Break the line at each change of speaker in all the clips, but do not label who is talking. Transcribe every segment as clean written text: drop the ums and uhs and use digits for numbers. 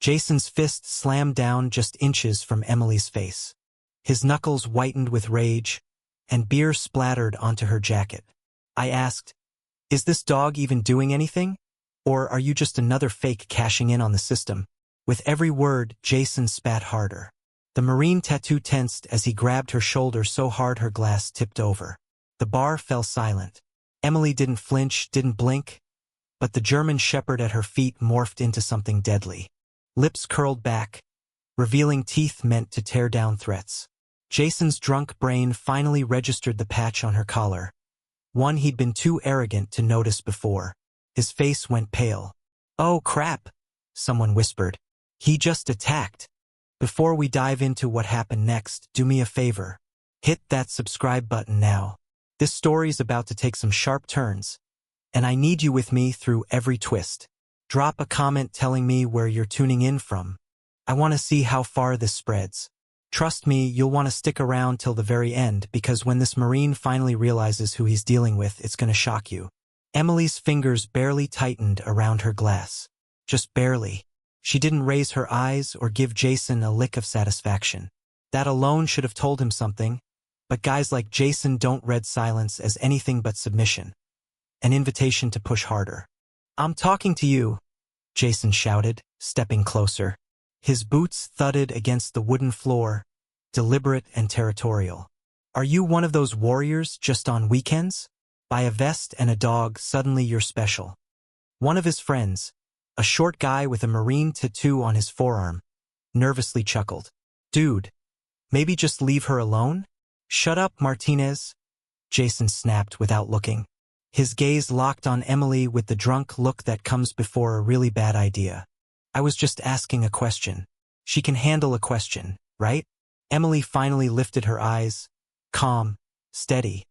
Jason's fist slammed down just inches from Emily's face. His knuckles whitened with rage, and beer splattered onto her jacket. I asked, "Is this dog even doing anything? Or are you just another fake cashing in on the system?" With every word, Jason spat harder. The Marine tattoo tensed as he grabbed her shoulder so hard her glass tipped over. The bar fell silent. Emily didn't flinch, didn't blink, but the German shepherd at her feet morphed into something deadly. Lips curled back, revealing teeth meant to tear down threats. Jason's drunk brain finally registered the patch on her collar, one he'd been too arrogant to notice before. His face went pale. "Oh crap," someone whispered. "He just attacked." Before we dive into what happened next, do me a favor. Hit that subscribe button now. This story's about to take some sharp turns, and I need you with me through every twist. Drop a comment telling me where you're tuning in from. I want to see how far this spreads. Trust me, you'll want to stick around till the very end, because when this Marine finally realizes who he's dealing with, it's going to shock you. Emily's fingers barely tightened around her glass. Just barely. She didn't raise her eyes or give Jason a lick of satisfaction. That alone should have told him something, but guys like Jason don't read silence as anything but submission. An invitation to push harder. "I'm talking to you," Jason shouted, stepping closer. His boots thudded against the wooden floor, deliberate and territorial. "Are you one of those warriors just on weekends? Buy a vest and a dog, suddenly you're special." One of his friends, a short guy with a Marine tattoo on his forearm, nervously chuckled. "Dude, maybe just leave her alone?" "Shut up, Martinez," Jason snapped without looking. His gaze locked on Emily with the drunk look that comes before a really bad idea. "I was just asking a question. She can handle a question, right?" Emily finally lifted her eyes, calm, steady.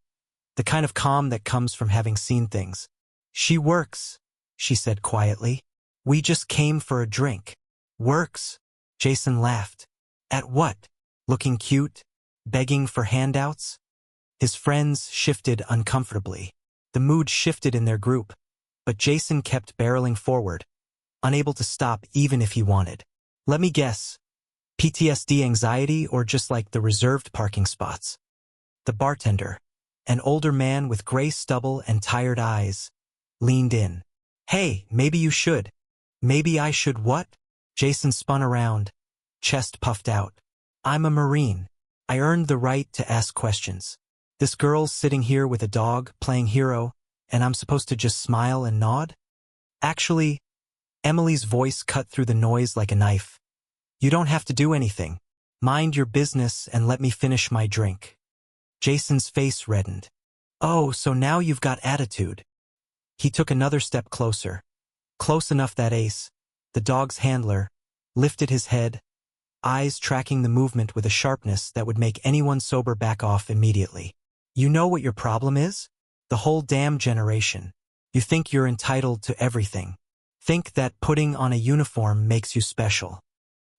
The kind of calm that comes from having seen things. "She works," she said quietly. "We just came for a drink." "Works?" Jason laughed. "At what? Looking cute? Begging for handouts?" His friends shifted uncomfortably. The mood shifted in their group, but Jason kept barreling forward, unable to stop even if he wanted. "Let me guess. PTSD anxiety, or just like the reserved parking spots?" The bartender, an older man with gray stubble and tired eyes, leaned in. "Hey, maybe you should." "Maybe I should what?" Jason spun around, chest puffed out. "I'm a Marine. I earned the right to ask questions. This girl's sitting here with a dog, playing hero, and I'm supposed to just smile and nod?" "Actually," Emily's voice cut through the noise like a knife. "You don't have to do anything. Mind your business and let me finish my drink." Jason's face reddened. "Oh, so now you've got attitude." He took another step closer. Close enough that Ace, the dog's handler, lifted his head, eyes tracking the movement with a sharpness that would make anyone sober back off immediately. "You know what your problem is? The whole damn generation. You think you're entitled to everything. Think that putting on a uniform makes you special.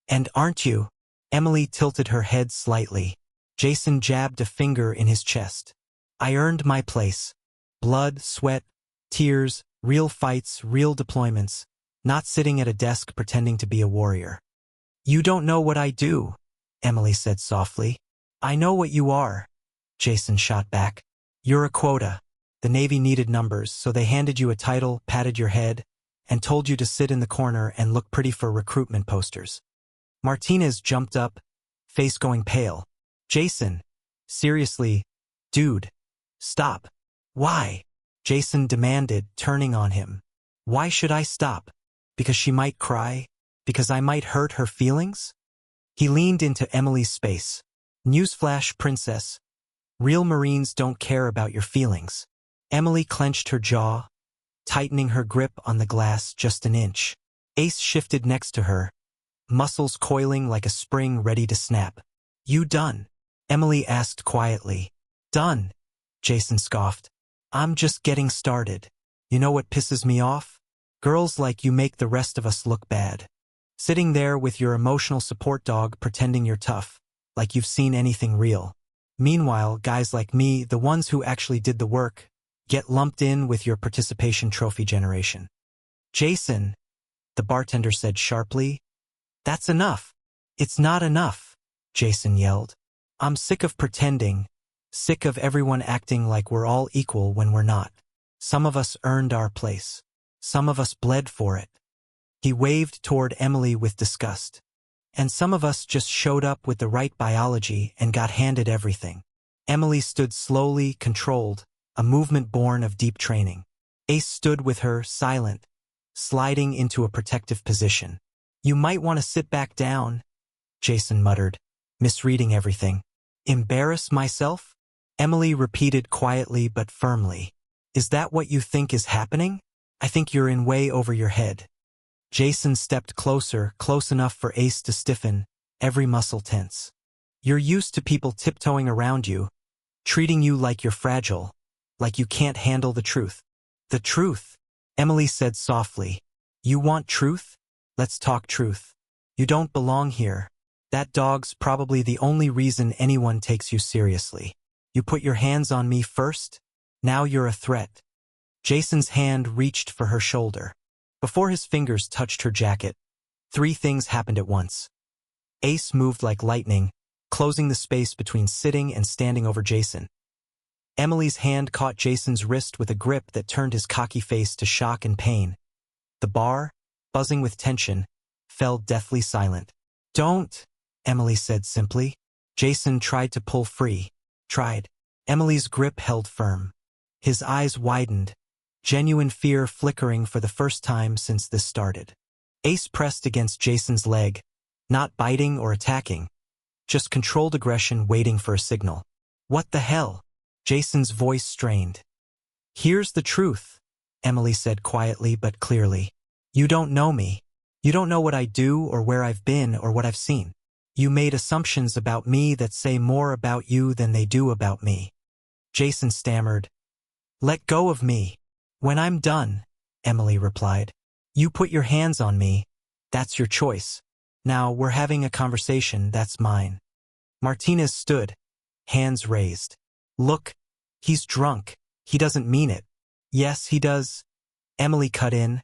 And aren't you?" Emily tilted her head slightly. Jason jabbed a finger in his chest. "I earned my place. Blood, sweat, tears, real fights, real deployments. Not sitting at a desk pretending to be a warrior." "You don't know what I do," Emily said softly. "I know what you are," Jason shot back. "You're a quota. The Navy needed numbers, so they handed you a title, patted your head, and told you to sit in the corner and look pretty for recruitment posters." Martinez jumped up, face going pale. "Jason, seriously, dude, stop." "Why?" Jason demanded, turning on him. "Why should I stop? Because she might cry? Because I might hurt her feelings?" He leaned into Emily's space. "Newsflash, princess. Real Marines don't care about your feelings." Emily clenched her jaw, tightening her grip on the glass just an inch. Ace shifted next to her, muscles coiling like a spring ready to snap. "You done?" Emily asked quietly. "Done," Jason scoffed. "I'm just getting started. You know what pisses me off? Girls like you make the rest of us look bad. Sitting there with your emotional support dog pretending you're tough, like you've seen anything real. Meanwhile, guys like me, the ones who actually did the work, get lumped in with your participation trophy generation." "Jason," the bartender said sharply, That's enough. It's not enough, Jason yelled. I'm sick of pretending, sick of everyone acting like we're all equal when we're not. Some of us earned our place. Some of us bled for it. He waved toward Emily with disgust. And some of us just showed up with the right biology and got handed everything. Emily stood slowly, controlled, a movement born of deep training. Ace stood with her, silent, sliding into a protective position. You might want to sit back down, Jason muttered, misreading everything. Embarrass myself? Emily repeated quietly but firmly. Is that what you think is happening? I think you're in way over your head. Jason stepped closer, close enough for Ace to stiffen, every muscle tense. You're used to people tiptoeing around you, treating you like you're fragile, like you can't handle the truth. The truth, Emily said softly. You want truth? Let's talk truth. You don't belong here. That dog's probably the only reason anyone takes you seriously. You put your hands on me first? Now you're a threat. Jason's hand reached for her shoulder. Before his fingers touched her jacket, 3 things happened at once. Ace moved like lightning, closing the space between sitting and standing over Jason. Emily's hand caught Jason's wrist with a grip that turned his cocky face to shock and pain. The bar, buzzing with tension, fell deathly silent. Don't, Emily said simply. Jason tried to pull free. Tried. Emily's grip held firm. His eyes widened, genuine fear flickering for the first time since this started. Ace pressed against Jason's leg, not biting or attacking, just controlled aggression waiting for a signal. What the hell? Jason's voice strained. Here's the truth, Emily said quietly but clearly. You don't know me. You don't know what I do or where I've been or what I've seen. You made assumptions about me that say more about you than they do about me. Jason stammered. Let go of me. When I'm done, Emily replied. You put your hands on me. That's your choice. Now we're having a conversation, that's mine. Martinez stood, hands raised. Look, he's drunk. He doesn't mean it. Yes, he does. Emily cut in,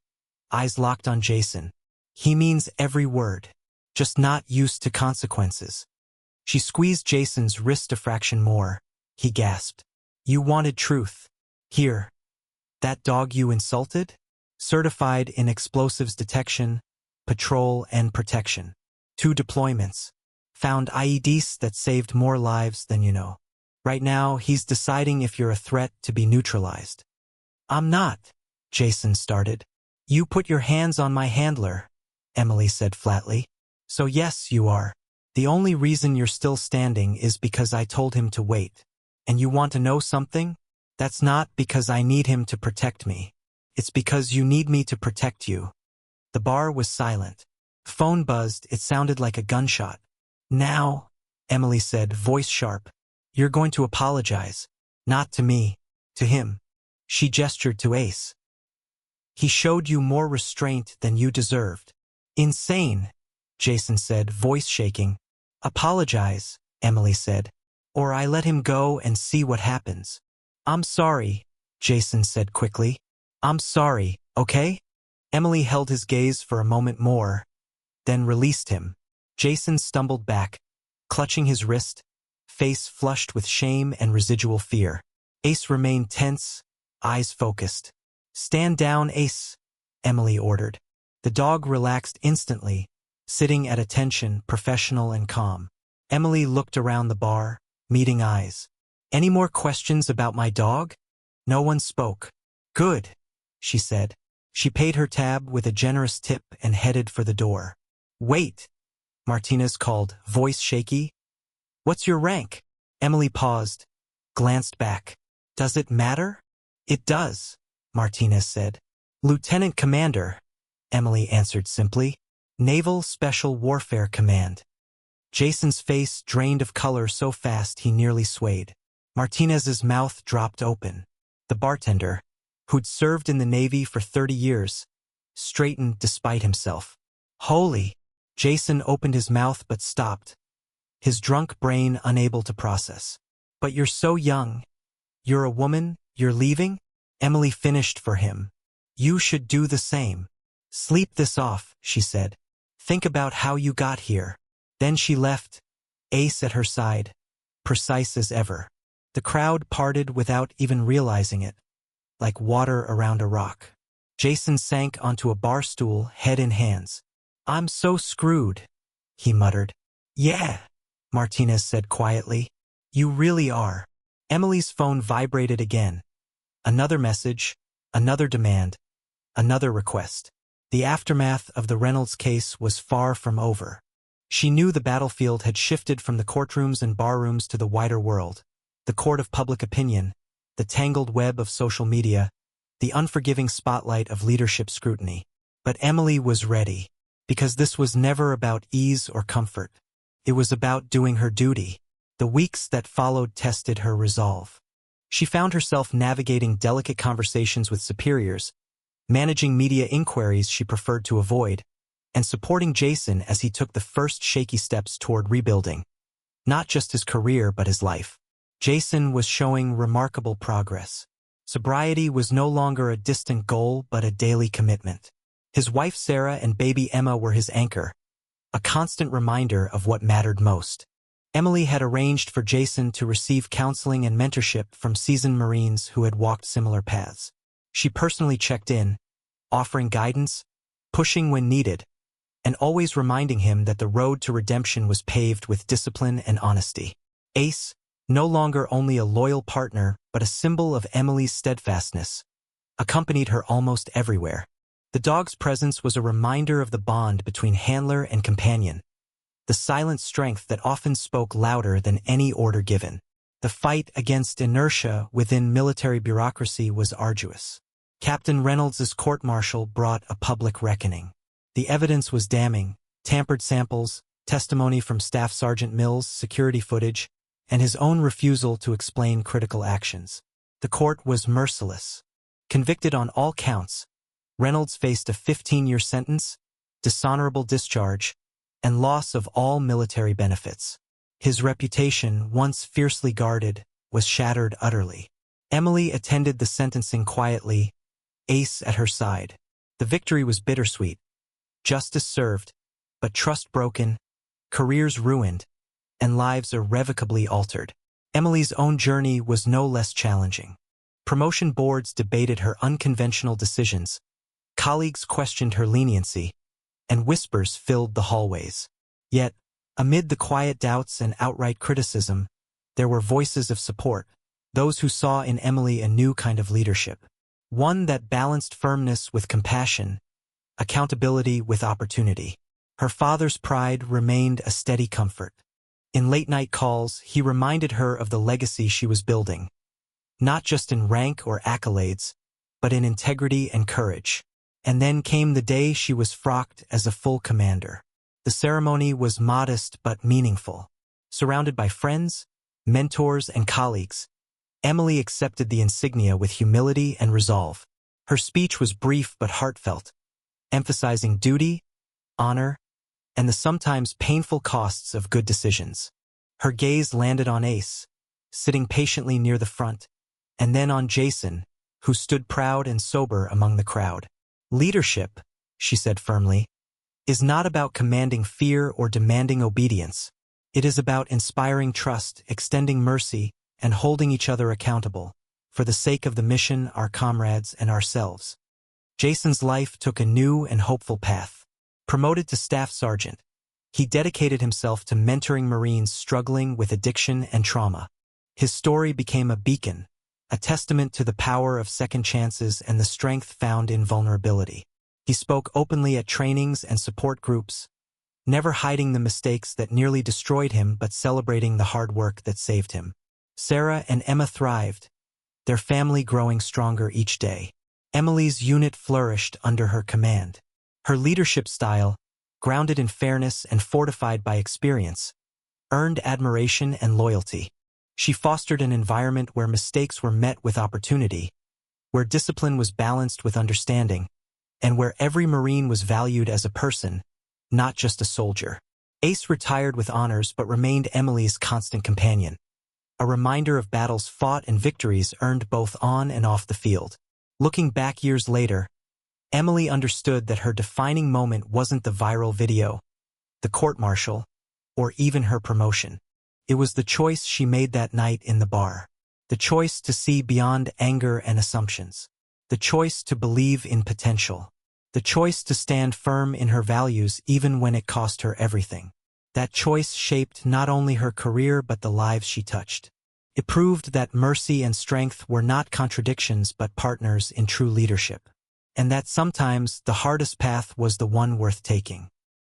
eyes locked on Jason. He means every word, just not used to consequences. She squeezed Jason's wrist a fraction more. He gasped. You wanted truth. Here. That dog you insulted? Certified in explosives detection, patrol, and protection. 2 deployments. Found IEDs that saved more lives than you know. Right now, he's deciding if you're a threat to be neutralized. I'm not, Jason started. You put your hands on my handler, Emily said flatly. So yes, you are. The only reason you're still standing is because I told him to wait. And you want to know something? That's not because I need him to protect me. It's because you need me to protect you. The bar was silent. Phone buzzed, it sounded like a gunshot. Now, Emily said, voice sharp, you're going to apologize. Not to me, to him. She gestured to Ace. He showed you more restraint than you deserved. Insane, Jason said, voice shaking. Apologize, Emily said, or I let him go and see what happens. I'm sorry, Jason said quickly. I'm sorry, okay? Emily held his gaze for a moment more, then released him. Jason stumbled back, clutching his wrist, face flushed with shame and residual fear. Ace remained tense, eyes focused. Stand down, Ace, Emily ordered. The dog relaxed instantly, sitting at attention, professional and calm. Emily looked around the bar, meeting eyes. Any more questions about my dog? No one spoke. Good, she said. She paid her tab with a generous tip and headed for the door. Wait, Martinez called, voice shaky. What's your rank? Emily paused, glanced back. Does it matter? It does, Martinez said. Lieutenant Commander, Emily answered simply. Naval Special Warfare Command. Jason's face drained of color so fast he nearly swayed. Martinez's mouth dropped open. The bartender, who'd served in the Navy for 30 years, straightened despite himself. Holy! Jason opened his mouth but stopped, his drunk brain unable to process. But you're so young. You're a woman, you're leaving? Emily finished for him. You should do the same. Sleep this off, she said. Think about how you got here. Then she left, Ace at her side, precise as ever. The crowd parted without even realizing it, like water around a rock. Jason sank onto a bar stool, head in hands. I'm so screwed, he muttered. Yeah, Martinez said quietly. You really are. Emily's phone vibrated again. Another message, another demand, another request. The aftermath of the Reynolds case was far from over. She knew the battlefield had shifted from the courtrooms and barrooms to the wider world, the court of public opinion, the tangled web of social media, the unforgiving spotlight of leadership scrutiny. But Emily was ready, because this was never about ease or comfort. It was about doing her duty. The weeks that followed tested her resolve. She found herself navigating delicate conversations with superiors, managing media inquiries she preferred to avoid, and supporting Jason as he took the first shaky steps toward rebuilding, not just his career but his life. Jason was showing remarkable progress. Sobriety was no longer a distant goal but a daily commitment. His wife Sarah and baby Emma were his anchor, a constant reminder of what mattered most. Emily had arranged for Jason to receive counseling and mentorship from seasoned Marines who had walked similar paths. She personally checked in, offering guidance, pushing when needed, and always reminding him that the road to redemption was paved with discipline and honesty. Ace, no longer only a loyal partner but a symbol of Emily's steadfastness, accompanied her almost everywhere. The dog's presence was a reminder of the bond between handler and companion, the silent strength that often spoke louder than any order given. The fight against inertia within military bureaucracy was arduous. Captain Reynolds's court-martial brought a public reckoning. The evidence was damning: tampered samples, testimony from Staff Sergeant Mills' security footage, and his own refusal to explain critical actions. The court was merciless. Convicted on all counts, Reynolds faced a 15-year sentence, dishonorable discharge, and loss of all military benefits. His reputation, once fiercely guarded, was shattered utterly. Emily attended the sentencing quietly, Ace at her side. The victory was bittersweet. Justice served, but trust broken, careers ruined, and lives irrevocably altered. Emily's own journey was no less challenging. Promotion boards debated her unconventional decisions, colleagues questioned her leniency, and whispers filled the hallways. Yet, amid the quiet doubts and outright criticism, there were voices of support, those who saw in Emily a new kind of leadership, one that balanced firmness with compassion, accountability with opportunity. Her father's pride remained a steady comfort. In late-night calls, he reminded her of the legacy she was building, not just in rank or accolades, but in integrity and courage. And then came the day she was frocked as a full commander. The ceremony was modest but meaningful. Surrounded by friends, mentors, and colleagues, Emily accepted the insignia with humility and resolve. Her speech was brief but heartfelt, emphasizing duty, honor, and the sometimes painful costs of good decisions. Her gaze landed on Ace, sitting patiently near the front, and then on Jason, who stood proud and sober among the crowd. Leadership, she said firmly, is not about commanding fear or demanding obedience. It is about inspiring trust, extending mercy, and holding each other accountable, for the sake of the mission, our comrades, and ourselves. Jason's life took a new and hopeful path. Promoted to staff sergeant, he dedicated himself to mentoring Marines struggling with addiction and trauma. His story became a beacon, a testament to the power of second chances and the strength found in vulnerability. He spoke openly at trainings and support groups, never hiding the mistakes that nearly destroyed him but celebrating the hard work that saved him. Sarah and Emma thrived, their family growing stronger each day. Emily's unit flourished under her command. Her leadership style, grounded in fairness and fortified by experience, earned admiration and loyalty. She fostered an environment where mistakes were met with opportunity, where discipline was balanced with understanding, and where every Marine was valued as a person, not just a soldier. Ace retired with honors but remained Emily's constant companion, a reminder of battles fought and victories earned both on and off the field. Looking back years later, Emily understood that her defining moment wasn't the viral video, the court-martial, or even her promotion. It was the choice she made that night in the bar. The choice to see beyond anger and assumptions. The choice to believe in potential. The choice to stand firm in her values even when it cost her everything. That choice shaped not only her career but the lives she touched. It proved that mercy and strength were not contradictions but partners in true leadership. And that sometimes the hardest path was the one worth taking.